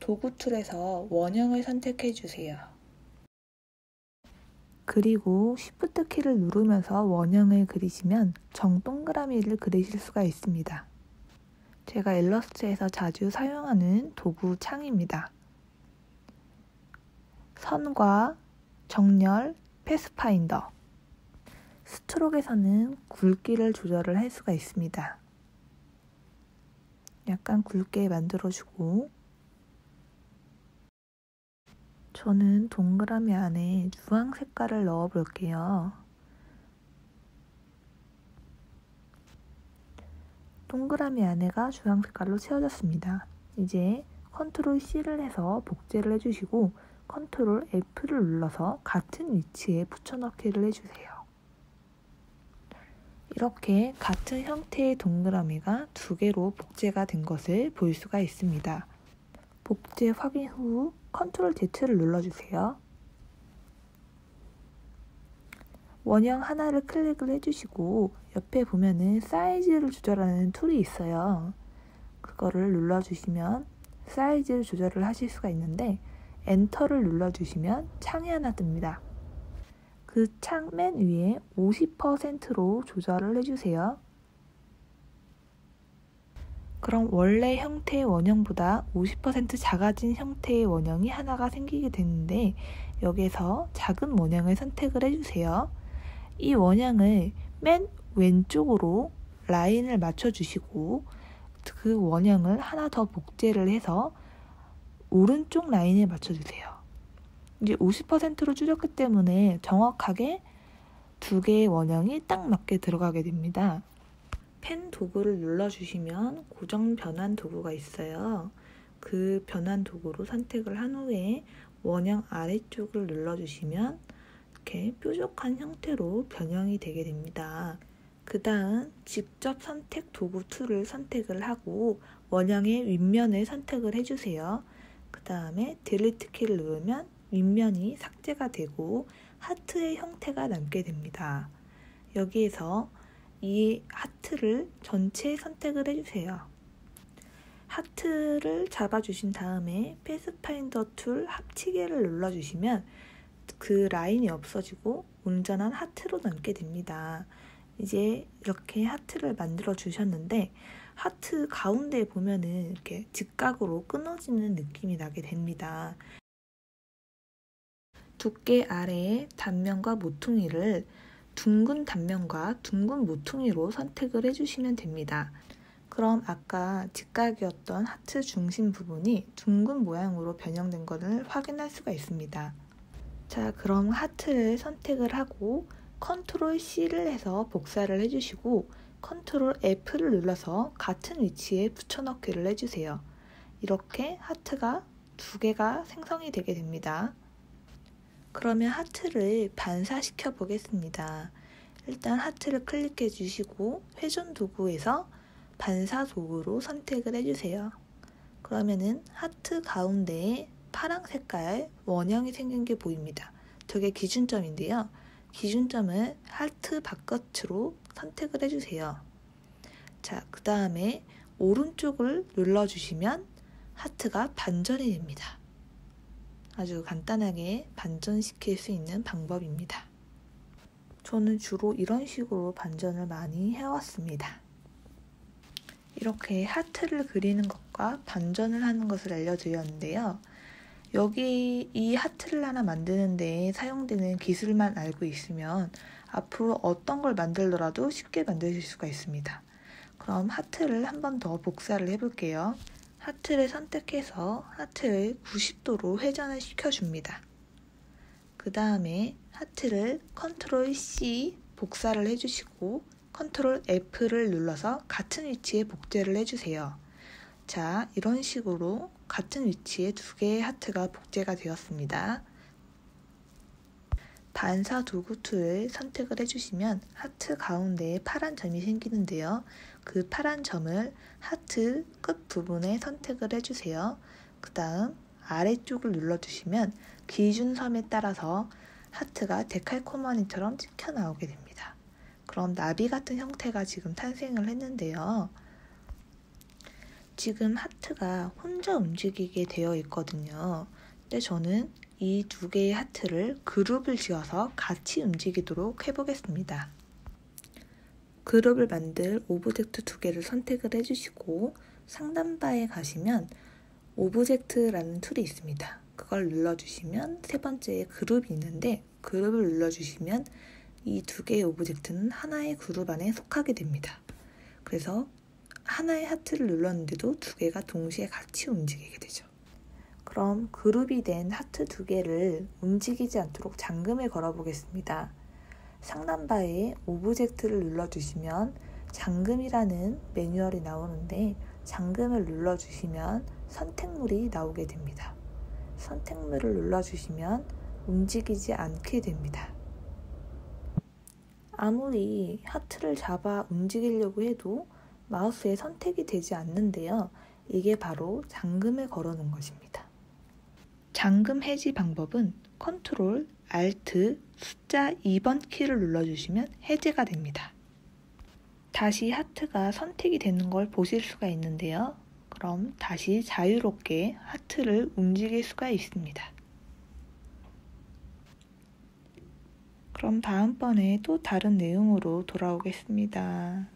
도구 툴에서 원형을 선택해 주세요. 그리고 Shift 키를 누르면서 원형을 그리시면 정동그라미를 그리실 수가 있습니다. 제가 일러스트에서 자주 사용하는 도구 창입니다. 선과 정렬, 패스파인더, 스트로크에서는 굵기를 조절을 할 수가 있습니다. 약간 굵게 만들어주고, 저는 동그라미 안에 주황 색깔을 넣어 볼게요. 동그라미 안에가 주황 색깔로 채워졌습니다. 이제 컨트롤 C를 해서 복제를 해주시고 컨트롤 F를 눌러서 같은 위치에 붙여넣기를 해주세요. 이렇게 같은 형태의 동그라미가 두 개로 복제가 된 것을 볼 수가 있습니다. 복제 확인 후 컨트롤 Z를 눌러주세요. 원형 하나를 클릭을 해주시고 옆에 보면은 사이즈를 조절하는 툴이 있어요. 그거를 눌러주시면 사이즈를 조절을 하실 수가 있는데 엔터를 눌러주시면 창이 하나 뜹니다. 그 창 맨 위에 50%로 조절을 해주세요. 그럼 원래 형태의 원형보다 50% 작아진 형태의 원형이 하나가 생기게 되는데 여기서 작은 원형을 선택을 해주세요. 이 원형을 맨 왼쪽으로 라인을 맞춰주시고 그 원형을 하나 더 복제를 해서 오른쪽 라인에 맞춰주세요. 이제 50%로 줄였기 때문에 정확하게 두 개의 원형이 딱 맞게 들어가게 됩니다. 펜 도구를 눌러주시면 고정 변환 도구가 있어요. 그 변환 도구로 선택을 한 후에 원형 아래쪽을 눌러주시면 이렇게 뾰족한 형태로 변형이 되게 됩니다. 그 다음 직접 선택 도구 툴을 선택을 하고 원형의 윗면을 선택을 해주세요. 그 다음에 딜리트 키를 누르면 윗면이 삭제가 되고 하트의 형태가 남게 됩니다. 여기에서 이 하트를 전체 선택을 해주세요. 하트를 잡아주신 다음에 패스파인더 툴 합치기를 눌러주시면 그 라인이 없어지고 온전한 하트로 남게 됩니다. 이제 이렇게 하트를 만들어 주셨는데 하트 가운데에 보면은 이렇게 직각으로 끊어지는 느낌이 나게 됩니다. 두께 아래에 단면과 모퉁이를 둥근 단면과 둥근 모퉁이로 선택을 해주시면 됩니다. 그럼 아까 직각이었던 하트 중심 부분이 둥근 모양으로 변형된 것을 확인할 수가 있습니다. 자, 그럼 하트를 선택을 하고 컨트롤 C를 해서 복사를 해주시고 컨트롤 F를 눌러서 같은 위치에 붙여넣기를 해주세요. 이렇게 하트가 두 개가 생성이 되게 됩니다. 그러면 하트를 반사시켜 보겠습니다. 일단 하트를 클릭해 주시고 회전 도구에서 반사 도구로 선택을 해주세요. 그러면은 하트 가운데에 파란 색깔 원형이 생긴 게 보입니다. 저게 기준점인데요. 기준점을 하트 바깥으로 선택을 해주세요. 자, 그 다음에 오른쪽을 눌러주시면 하트가 반전이 됩니다. 아주 간단하게 반전시킬 수 있는 방법입니다. 저는 주로 이런 식으로 반전을 많이 해왔습니다. 이렇게 하트를 그리는 것과 반전을 하는 것을 알려드렸는데요. 여기 이 하트를 하나 만드는 데 사용되는 기술만 알고 있으면 앞으로 어떤 걸 만들더라도 쉽게 만드실 수가 있습니다. 그럼 하트를 한 번 더 복사를 해볼게요. 하트를 선택해서 하트를 90도로 회전을 시켜줍니다. 그 다음에 하트를 컨트롤 C 복사를 해주시고 컨트롤 F를 눌러서 같은 위치에 복제를 해주세요. 자, 이런 식으로 같은 위치에 두 개의 하트가 복제가 되었습니다. 반사 도구 툴을 선택을 해주시면 하트 가운데에 파란 점이 생기는데요. 그 파란 점을 하트 끝 부분에 선택을 해주세요. 그 다음 아래쪽을 눌러주시면 기준섬에 따라서 하트가 데칼코마니처럼 찍혀 나오게 됩니다. 그럼 나비 같은 형태가 지금 탄생을 했는데요. 지금 하트가 혼자 움직이게 되어 있거든요. 근데 저는 이 두 개의 하트를 그룹을 지어서 같이 움직이도록 해보겠습니다. 그룹을 만들 오브젝트 두 개를 선택을 해주시고 상단바에 가시면 오브젝트라는 툴이 있습니다. 그걸 눌러주시면 세 번째에 그룹이 있는데 그룹을 눌러주시면 이 두 개의 오브젝트는 하나의 그룹 안에 속하게 됩니다. 그래서 하나의 하트를 눌렀는데도 두 개가 동시에 같이 움직이게 되죠. 그럼 그룹이 된 하트 두 개를 움직이지 않도록 잠금을 걸어 보겠습니다. 상단바에 오브젝트를 눌러주시면 잠금이라는 매뉴얼이 나오는데 잠금을 눌러주시면 선택물이 나오게 됩니다. 선택물을 눌러주시면 움직이지 않게 됩니다. 아무리 하트를 잡아 움직이려고 해도 마우스에 선택이 되지 않는데요. 이게 바로 잠금을 걸어놓은 것입니다. 잠금 해지 방법은 컨트롤, 알트, 숫자 2번 키를 눌러주시면 해제가 됩니다. 다시 하트가 선택이 되는 걸 보실 수가 있는데요. 그럼 다시 자유롭게 하트를 움직일 수가 있습니다. 그럼 다음번에 또 다른 내용으로 돌아오겠습니다.